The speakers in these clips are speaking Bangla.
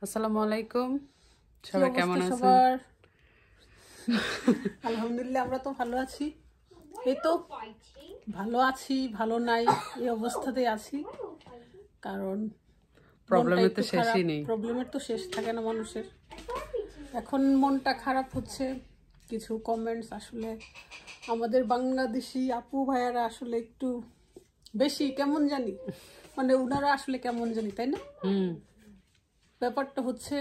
আসসালামু আলাইকুম, সবাই কেমন আছেন? আলহামদুলিল্লাহ, আমরা তো ভালো আছি। এই তো ভালো আছি, ভালো নাই, এই অবস্থাতেই আছি। কারণ প্রবলেমের তো শেষই নেই। প্রবলেমের তো শেষ থাকে না মানুষের। এখন মনটা খারাপ হচ্ছে। কিছু কমেন্টস আসলে আমাদের বাংলাদেশি আপু ভাইয়ারা আসলে একটু বেশি কেমন জানি, মানে ওনারা আসলে কেমন জানি, তাই না? ব্যাপারটা হচ্ছে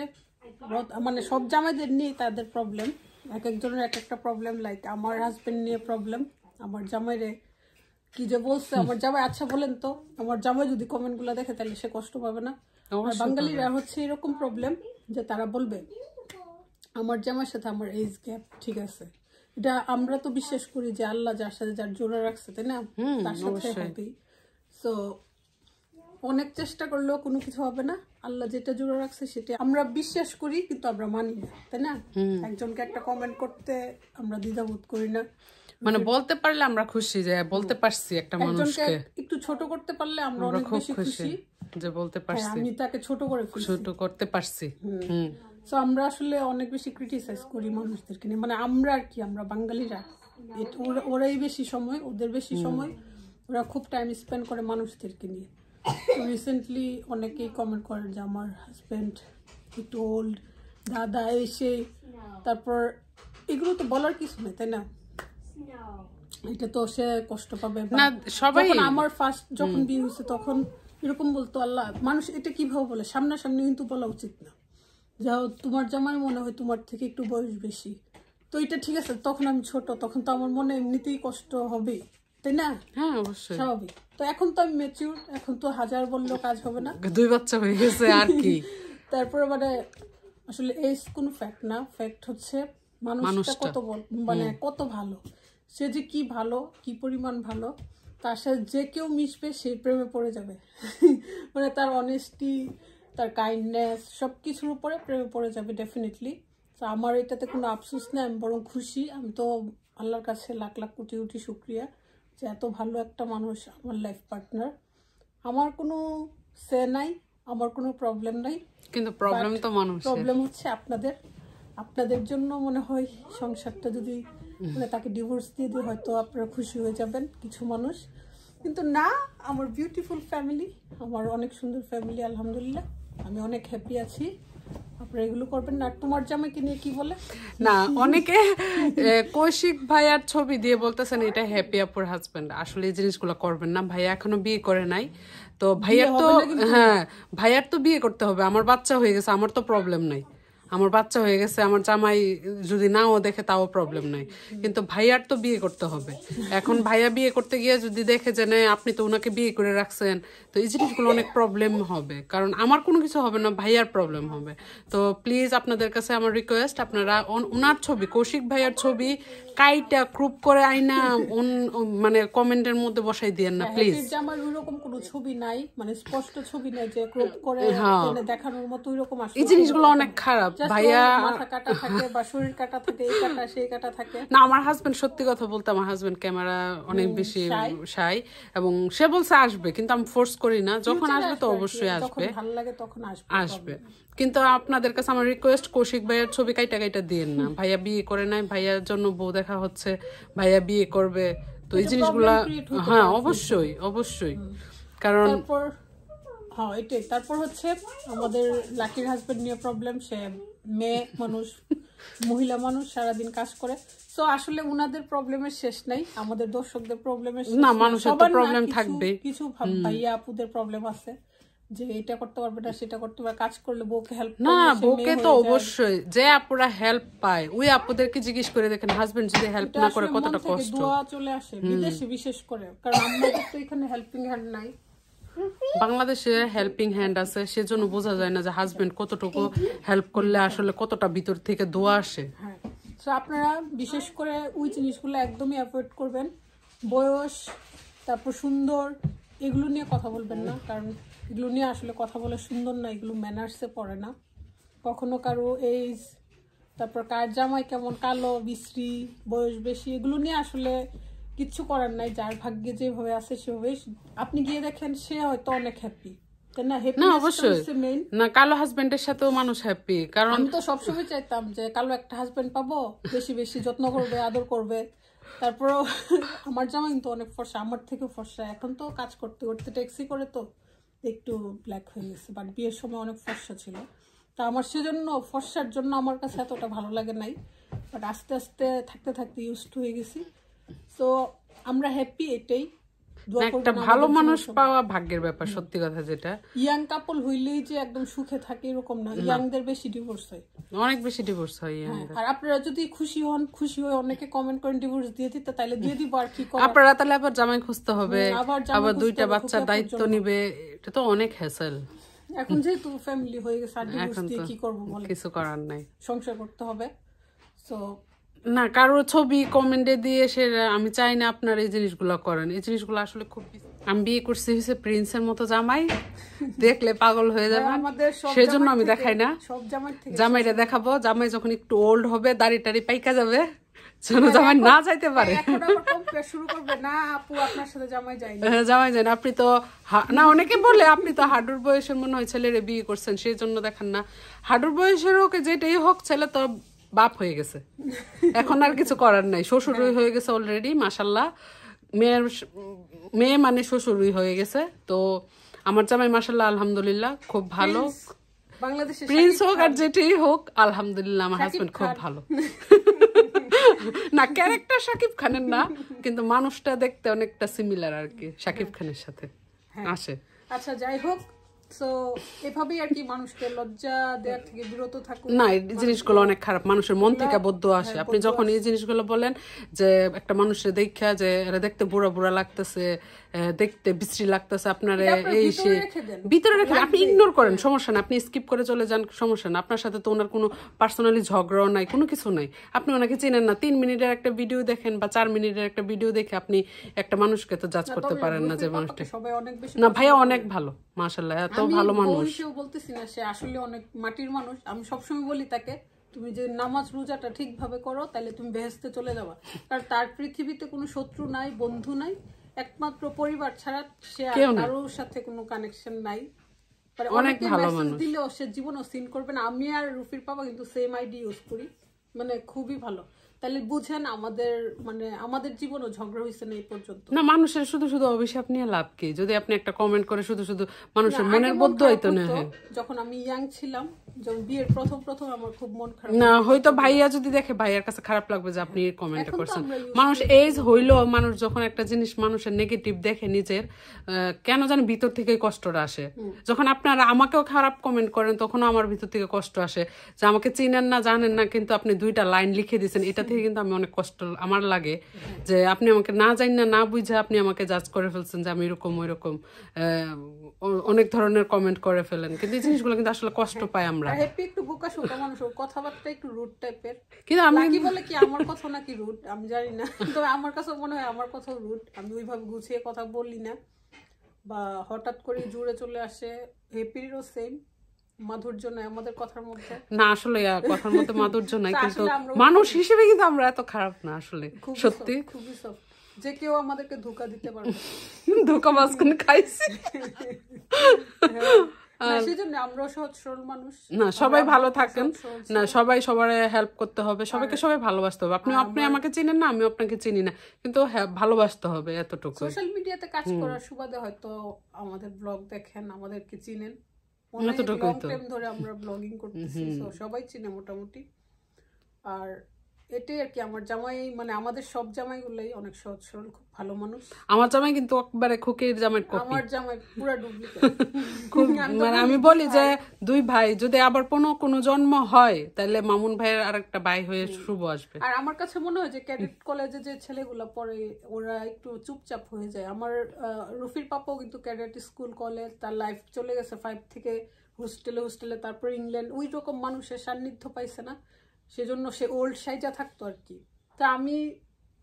মানে সব জামাইদের নিয়ে তাদের প্রবলেম, এক একজনের এক একটা প্রবলেম। লাইক আমার হাজবেন্ড নিয়ে প্রবলেম, আমার জামাইরে কি যে বলছে আমার জামাই। আচ্ছা বলেন তো, আমার জামাই যদি কমেন্টগুলো দেখে তাহলে সে কষ্ট পাবে না? বাঙালিরা হচ্ছে এরকম প্রবলেম যে তারা বলবে আমার জামাইয়ের সাথে আমার এজ গ্যাপ ঠিক আছে। এটা আমরা তো বিশ্বাস করি যে আল্লাহ যার সাথে যার জোড়া রাখছে, তাই না, তার সাথে হ্যাপি। সো অনেক চেষ্টা করলেও কোনো কিছু হবে না। আল্লাহ যেটা জোড়া রাখছে সেটা আমরা বিশ্বাস করি, কিন্তু আমরা মানি না, তাই না? একজনকে একটা কমেন্ট করতে আমরা দ্বিধাবোধ করি না। মানে বলতে পারলে আমরা খুশি যে বলতে পারছি একটা মানুষকে। একটু ছোট করতে পারলে আমরা অনেক বেশি খুশি যে বলতে পারছি, আমি তাকে ছোট করতে পারছি। সো আমরা আসলে অনেক বেশি ক্রিটিসাইজ করি মানুষদেরকে নিয়ে, মানে আমরা আর কি, আমরা বাঙালিরা ওরাই বেশি সময়, ওদের বেশি সময়, ওরা খুব টাইম স্পেন্ড করে মানুষদেরকে নিয়ে। রিসেন্টলি অনেকেই কমেন্ট করেন যে আমার হাজব্যান্ড একটু ওল্ড, দাদা এসে, তারপর এগুলো তো বলার কিছু নেই, তাই না? এটা তো সে কষ্ট পাবে না সবাই। আমার ফার্স্ট যখন বিয়ে হয়েছে তখন এরকম বলতো আল্লাহ, মানুষ এটা কিভাবে বলে, সামনাসামনি কিন্তু বলা উচিত না। যাও তোমার জামাই মনে হয় তোমার থেকে একটু বয়স বেশি, তো এটা ঠিক আছে। তখন আমি ছোট, তখন তো আমার মনে এমনিতেই কষ্ট হবে, তাই না? হ্যাঁ, অবশ্যই স্বাভাবিক। তো এখন তো আমি ম্যাচিউর, এখন তো হাজার বললেও কাজ হবে না, 2 বাচ্চা হয়ে গেছে আর কি। তারপরে মানে আসলে এজ কোনো ফ্যাক্ট না, ফ্যাক্ট হচ্ছে মানুষটা কত মানে কত ভালো, সে যে কি ভালো, কি পরিমাণ ভালো, তার সাথে যে কেউ মিশবে সে প্রেমে পড়ে যাবে। মানে তার অনেস্টি, তার কাইন্ডনেস, সব কিছুর উপরে প্রেমে পড়ে যাবে ডেফিনেটলি। তো আমার এটাতে কোনো আফসোস নেই, আমি বরং খুশি। আমি তো আল্লাহর কাছে লাখ লাখ কোটি কোটি শুকরিয়া যে এত ভালো একটা মানুষ আমার লাইফ পার্টনার। আমার কোনো সে নাই, আমার কোনো প্রবলেম নাই, কিন্তু প্রবলেম তো মানুষ। প্রবলেম হচ্ছে আপনাদের জন্য মনে হয় সংসারটা যদি মানে তাকে ডিভোর্স দিয়ে দিয়ে হয়তো আপনারা খুশি হয়ে যাবেন কিছু মানুষ, কিন্তু না। আমার বিউটিফুল ফ্যামিলি, আমার অনেক সুন্দর ফ্যামিলি, আলহামদুলিল্লাহ, আমি অনেক হ্যাপি আছি। আপনারা এগুলো করবেন না। তোমার জামাইকে নিয়ে কি বলে না, অনেকে কৌশিক ভাইয়ার ছবি দিয়ে বলতেছেন এটা হ্যাপি আপুর হাজবেন্ড। আসলে এই জিনিসগুলো করবেন না, ভাইয়া এখনো বিয়ে করে নাই। তো ভাইয়ার তো ভাইয়ার তো বিয়ে করতে হবে। আমার বাচ্চা হয়ে গেছে, আমার তো প্রবলেম নাই। আমার বাচ্চা হয়ে গেছে, আমার জামাই যদি নাও দেখে তাও প্রবলেম নাই, কিন্তু ভাইয়ার তো বিয়ে করতে হবে। এখন ভাইয়া বিয়ে করতে গিয়ে যদি দেখে যে না আপনি তো ওনাকে বিয়ে করে রাখছেন, তো এই জিনিসগুলো অনেক প্রবলেম হবে। কারণ আমার কোনো কিছু হবে না, ভাইয়ার প্রবলেম হবে। তো প্লিজ আপনাদের কাছে আমার রিকোয়েস্ট, আপনারা ওনার ছবি, কৌশিক ভাইয়ার ছবি কাইটা ক্রুপ করে আইনা মানে কমেন্টের মধ্যে বসাই দিয়েন না প্লিজ। আমার ওইরকম কোনো ছবি নাই, মানে স্পষ্ট ছবি নাই যে ক্রপ করে দেখানোর মতো ওইরকম। আসলে এই জিনিসগুলো অনেক খারাপ ভাইয়া। মাথা কাটা থাকে বা শরীর কাটা থাকে, এই কাটা সেই কাটা থাকে না। আমার হাজবেন্ড, সত্যি কথা বলতে আমার হাজবেন্ড ক্যামেরা অনেক বেশি শাই, এবং সে বলছে আসবে, কিন্তু আমি ফোর্স করি না। যখন আসবে তো অবশ্যই আসবে, ভালো লাগে তখন আসবে। কিন্তু আপনাদের কাছে আমার রিকোয়েস্ট, কৌশিক ভাইয়ার ছবি কাইটা কাইটা দিয়েন না। ভাইয়া বিয়ে করে নাই, ভাইয়ার জন্য বউ দেখা হচ্ছে, ভাইয়া বিয়ে করবে, তো এই জিনিসগুলা হ্যাঁ অবশ্যই অবশ্যই। কারণ হ্যাঁ এটাই। তারপর হচ্ছে আমাদের লাকির হাজবেন্ড নিয়ে প্রবলেম। সে মেয়ে মানুষ, মহিলা মানুষ, সারাদিন কাজ করে। তো আসলে উনাদের প্রবলেমের শেষ নাই, আমাদের দর্শকদের প্রবলেমের শেষ না। মানুষের তো প্রবলেম থাকবে, কিছু ভাইয়া আপুদের প্রবলেম আছে যে এটা করতে পারবে না, সেটা করতে পারবে, কাজ করলে বউকে হেল্প না। বউকে তো অবশ্যই, যে আপুরা হেল্প পায় ওই আপুদেরকে জিজ্ঞেস করে দেখেন, হাজবেন্ড যদি হেল্প না করে কতটা কষ্ট। দোয়া চলে আসে বিদেশে বিশেষ করে, কারণ আমাদের তো এখানে হেল্পিং হ্যান্ড নাই। বাংলাদেশে হেল্পিং হ্যান্ড আছে, সেজন্য বোঝা যায় না যে হাজবেন্ড কতটুকু হেল্প করলে আসলে কতটা ভিতর থেকে দোয়া আসে। হ্যাঁ, তো আপনারা বিশেষ করে ওই জিনিসগুলো একদমই অ্যাভয়েড করবেন। বয়স, তারপর সুন্দর, এগুলো নিয়ে কথা বলবেন না, কারণ এগুলো নিয়ে আসলে কথা বলে সুন্দর না, এগুলো ম্যানার্সে পড়ে না। কখনো কারো এজ, তারপর কার জামাই কেমন কালো বিশ্রী, বয়স বেশি, এগুলো নিয়ে আসলে কিচ্ছু করার নাই। যার ভাগ্যে যেভাবে আছে সেভাবে আপনি গিয়ে দেখেন সে হয়তো অনেক হ্যাপি, না অবশ্যই না, কালো হাজবেন্ডের সাথেও মানুষ হ্যাপি, কারণ আমি তো সবসময় চাইতাম যে কালো একটা হাজবেন্ড পাবো, বেশি বেশি যত্ন করবে, আদর করবে। তারপরেও আমার জামাই কিন্তু অনেক ফর্সা, আমার থেকে ফর্সা। এখন তো কাজ করতে করতে ট্যাক্সি করে তো একটু ব্ল্যাক হয়ে গেছে, বাট বিয়ের সময় অনেক ফর্সা ছিল। তা আমার সেজন্য ফর্সার জন্য আমার কাছে এতটা ভালো লাগে নাই, বাট আস্তে আস্তে থাকতে থাকতে ইউজড হয়ে গেছি। তো আমরা হ্যাপি, এটাই। একটা ভালো মানুষ পাওয়া ভাগ্যের ব্যাপার, সত্যি কথা যেটা। ইয়াং কাপল হইলেই যে একদম সুখে থাকে এরকম না, ইয়াংদের বেশি ডিভোর্স হয়, অনেক বেশি ডিভোর্স হয়। আর আপনারা যদি খুশি হন, খুশি হয়ে অনেকে কমেন্ট করেন ডিভোর্স দিয়ে দিতে, তাহলে দিয়ে দিব, আর কি আপনারা তাহলে আবার জামাই খুঁজতে হবে, আবার 2টা বাচ্চার দায়িত্ব নিবে, এটা তো অনেক হ্যাসেল। এখন যেহেতু ফ্যামিলি হয়ে গেছে, আর ডিভোর্স দিয়ে কি করব বলে, কিছু করার নাই, সংসার করতে হবে। সো না কারো ছবি কমেন্টে দিয়ে সে, আমি চাই না আপনার এই জিনিসগুলো করেন, এই জিনিসগুলো আসলে খুব। আমি বিয়ে করছি হচ্ছে প্রিন্সের মতো জামাই, দেখলে পাগল হয়ে যাবে, সেই জন্য আমি দেখাই না। জামাইটা দেখাবো, জামাই যখন একটু ওল্ড হবে, দাড়ি টাড়ি পাইকা যাবে, জামাই না যাইতে পারে, জামাই যায় না। আপনি তো না, অনেকে বলে আপনি তো হাডুর বয়সের মনে হয় ছেলেরে বিয়ে করছেন, সেই জন্য দেখান না। হাডুর বয়সের ওকে যেটাই হোক, ছেলে তো বাপ হয়ে গেছে, এখন আর কিছু করার নাই, শ্বশুরই হয়ে গেছে অলরেডি, মাশাল্লাহ। মেয়ে মানে শ্বশুরই হয়ে গেছে। তো আমার জামাই মাশাল্লাহ আলহামদুলিল্লাহ খুব ভালো, প্রিন্স হোক আর যেটাই হোক, আলহামদুলিল্লাহ আমার হাজবেন্ড খুব ভালো। না ক্যারেক্টার শাকিব খানের না, কিন্তু মানুষটা দেখতে অনেকটা সিমিলার আর কি শাকিব খানের সাথে আসে। আচ্ছা যাই হোক, সো এভাবেই আর কি মানুষকে লজ্জা দেওয়ার থেকে বিরত থাকুন। না এই জিনিসগুলো অনেক খারাপ, মানুষের মন থেকে বদ্ধ আসে। আপনি যখন এই জিনিসগুলো বলেন যে একটা মানুষের দেখা যে এরা দেখতে বুড়া বুড়া লাগতেছে, দেখতে বিশ্রী লাগতেছে, আপনার এই সে ভিতরে রেখে আপনি ইগনোর করেন, সমস্যা না, আপনি স্কিপ করে চলে যান, সমস্যা না। আপনার সাথে তো ওনার কোনো পার্সোনালি ঝগড়াও নাই, কোনো কিছু নাই, আপনি ওনাকে চেনেন না। 3 মিনিটের একটা ভিডিও দেখেন বা 4 মিনিটের একটা ভিডিও দেখে আপনি একটা মানুষকে তো জাজ করতে পারেন না যে মানুষটা। না ভাইয়া অনেক ভালো, মাশাআল্লাহ, এত ভালো মানুষ। বলতেছি না সে আসলে অনেক মাটির মানুষ। আমি সবসময় বলি তাকে, তুমি যে নামাজ রোজাটা ঠিকভাবে করো, তাহলে তুমি বেহেশতে চলে যাবা। কারণ তার পৃথিবীতে কোনো শত্রু নাই, বন্ধু নাই, একমাত্র পরিবার ছাড়া সে কারোর সাথে কোনো কানেকশন নাই। অনেক ভালো মানুষ, দিলেও সে জীবনও সিন করবে না। আমি আর রুফির পাপা কিন্তু সেম আইডি ইউজ করি, মানে খুবই ভালো। তাহলে বুঝেন আমাদের জীবনও ঝগড়া হয়েছে না এই পর্যন্ত। না মানুষের শুধু শুধু অভিশাপ নিয়ে লাভ কি, যদি আপনি একটা কমেন্ট করে শুধু শুধু মানুষের মনের বদ্ধ হইতো না। যখন আমি ইয়াং ছিলাম, যখন বিয়ের প্রথম আমার খুব মন খারাপ না হয়তো ভাইয়া যদি দেখে, ভাইয়ার কাছে খারাপ লাগবে যে আপনি কমেন্ট করছেন। মানুষ এজ হইলো, মানুষ যখন একটা জিনিস মানুষের নেগেটিভ দেখে নিজের, কেন জানি ভিতর থেকে কষ্টটা আসে। যখন আপনারা আমাকেও খারাপ কমেন্ট করেন, তখনও আমার ভিতর থেকে কষ্ট আসে যে আমাকে চিনেন না, জানেন না, কিন্তু আপনি 2টা লাইন লিখে দিয়েছেন, এটা থেকে কিন্তু আমি অনেক কষ্ট আমার লাগে যে আপনি আমাকে না জানেন না, না বুঝে আপনি আমাকে জাজ করে ফেলছেন যে আমি এরকম ওইরকম, অনেক ধরনের কমেন্ট করে ফেলেন, কিন্তু এই জিনিসগুলো কিন্তু আসলে কষ্ট পাই আমরা। হ্যাপি একটু বোকা শোকা মানুষ, কথাবার্তা একটু রুড টাইপের, কিন্তু আমি কি বলে কি আমার কথা নাকি রুড আমি জানি না, তবে আমার কাছে মনে হয় আমার কথা রুড। আমি ওইভাবে গুছিয়ে কথা বলি না, বা হঠাৎ করে জুড়ে চলে আসে। হ্যাপিরও সেম মাধুর্য নাই আমাদের কথার মধ্যে। না আসলে কথার মধ্যে মাধুর্য নাই, কিন্তু মানুষ হিসেবে কিন্তু আমরা এত খারাপ না আসলে, সত্যি খুবই সফট। যে কেউ আমাদেরকে ধোঁকা দিতে পারবে, ধোঁকা মাঝখানে খাইছি। সেজন্য আমরা সহজ সরল মানুষ। না সবাই ভালো থাকেন, না সবাই সবার হেল্প করতে হবে, সবাইকে সবাই ভালোবাসতে হবে। আপনি আমাকে চিনেন না, আমি আপনাকে চিনি না, কিন্তু ভালোবাসতে হবে, এতটুকু। সোশ্যাল মিডিয়াতে কাজ করার সুবাদে হয়তো আমাদের ব্লগ দেখেন, আমাদেরকে চিনেন, এতটুকুই তো ধরে আমরা ব্লগিং করতেছি, সবাই চিনে মোটামুটি। আর এটাই আর কি। আমার জামাই আমাদের সব জামাইগুলাই অনেক সহজ সরল, খুব ভালো মানুষ। আমার জামাই কিন্তু একবারে খুকির জামাইয়ের কপি। আমার জামাই পুরো ডুপ্লিকেট। আমি বলি যে 2 ভাই যদি আবার কোনো জন্ম হয়, তাহলে মামুন ভাইয়ের আরেকটা ভাই হয়ে শুভ আসবে। আর আমার কাছে মনে হয় যে ক্যাডেট কলেজে যে ছেলেগুলো পড়ে, ওরা একটু চুপচাপ হয়ে যায়। আমার রুফির পাপাও কিন্তু ক্যাডেট স্কুল কলেজ, তার লাইফ চলে গেছে 5 থেকে হোস্টেলে, তারপর ইংল্যান্ড, ওই রকম মানুষের সান্নিধ্য পাইছে না, সেজন্য সে ওল্ড সাইজা থাকতো আর কি। তা আমি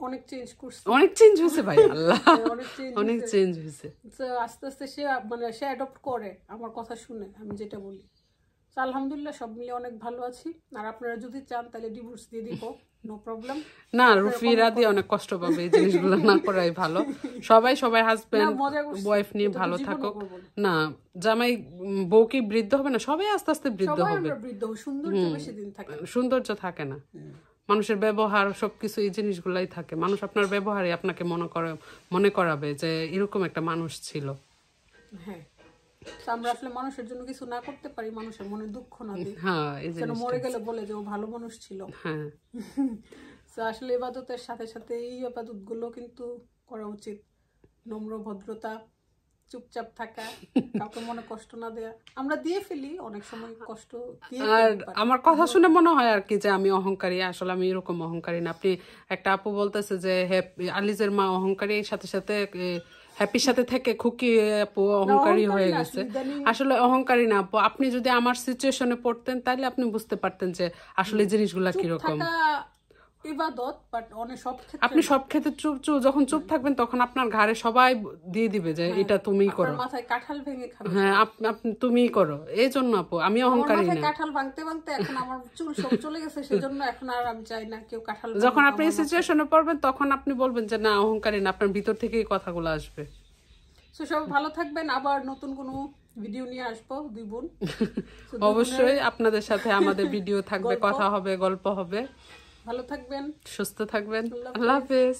অনেক চেঞ্জ করছি, অনেক চেঞ্জ হয়েছে ভাই, আল্লাহ অনেক চেঞ্জ হয়েছে। আস্তে আস্তে সে সে অ্যাডপ্ট করে আমার কথা শুনে, আমি যেটা বলি। আলহামদুলিল্লাহ সব মিলে অনেক ভালো আছি। আর আপনারা যদি চান তাহলে ডিভোর্স দিয়ে দিব, নো প্রবলেম। না, রুফিরা দিয়ে অনেক কষ্ট পাবে, এই জিনিসগুলো না করাই ভালো। সবাই হাজবেন্ড ওয়াইফ নিয়ে ভালো থাকুক। না, জামাই বউ কি বৃদ্ধ হবে না? সবাই আস্তে আস্তে বৃদ্ধ হবে। সৌন্দর্য থাকে না, মানুষের ব্যবহার সবকিছু এই জিনিসগুলাই থাকে। মানুষ আপনার ব্যবহারে আপনাকে মনে করাবে যে এরকম একটা মানুষ ছিল। হ্যাঁ, আমরা আসলে মানুষের জন্য কিছু না করতে পারি, মানুষের মনে দুঃখ না দিই। হ্যাঁ, মরে গেলে বলে যে ও ভালো মানুষ ছিল। হ্যাঁ, আসলে ইবাদতের সাথে সাথে এই ইবাদত গুলো কিন্তু করা উচিত। নম্র, ভদ্রতা, চুপচাপ থাকা, কাউকে মনে কষ্ট না দেয়া। আমরা দিয়ে ফেলি অনেক সময় কষ্ট দিয়ে। আর আমার কথা শুনে মনে হয় আর কি যে আমি অহংকারী। আসলে আমি এরকম অহংকারী না। আপনি একটা আপু বলতেছে যে আলিজের মা অহংকারী, সাথে সাথে হ্যাপির সাথে থেকে খুকি আপু অহংকারী হয়ে গেছে। আসলে অহংকারী না আপু, আপনি যদি আমার সিচুয়েশনে পড়তেন তাহলে আপনি বুঝতে পারতেন যে আসলে জিনিসগুলা কিরকম। আপনি সব ক্ষেত্রে চুপ যখন চুপ থাকবেন তখন আপনার ঘাড়ে সবাই দিয়ে দিবে যে এটা তুমিই করো, মাথায় কাঁঠাল ভেঙে খাবে। হ্যাঁ, আপনি তুমিই করো। এই জন্য আপু আমি অহংকারী না। কাঁঠাল ভাঙতে ভাঙতে এখন আমার চুল সব চলে গেছে, সেজন্য এখন আর আমি চাই না কেউ কাঁঠাল। যখন আপনি এই সিচুয়েশনে পড়বেন তখন আপনি বলবেন যে না, অহংকারী না, আপনার ভিতর থেকেই কথাগুলো আসবে। সব ভালো থাকবেন, আবার নতুন কোনো ভিডিও নিয়ে আসবো দুই বোন। অবশ্যই আপনাদের সাথে আমাদের ভিডিও থাকবে, কথা হবে, গল্প হবে। ভালো থাকবেন, সুস্থ থাকবেন। আল্লাহ হাফেজ।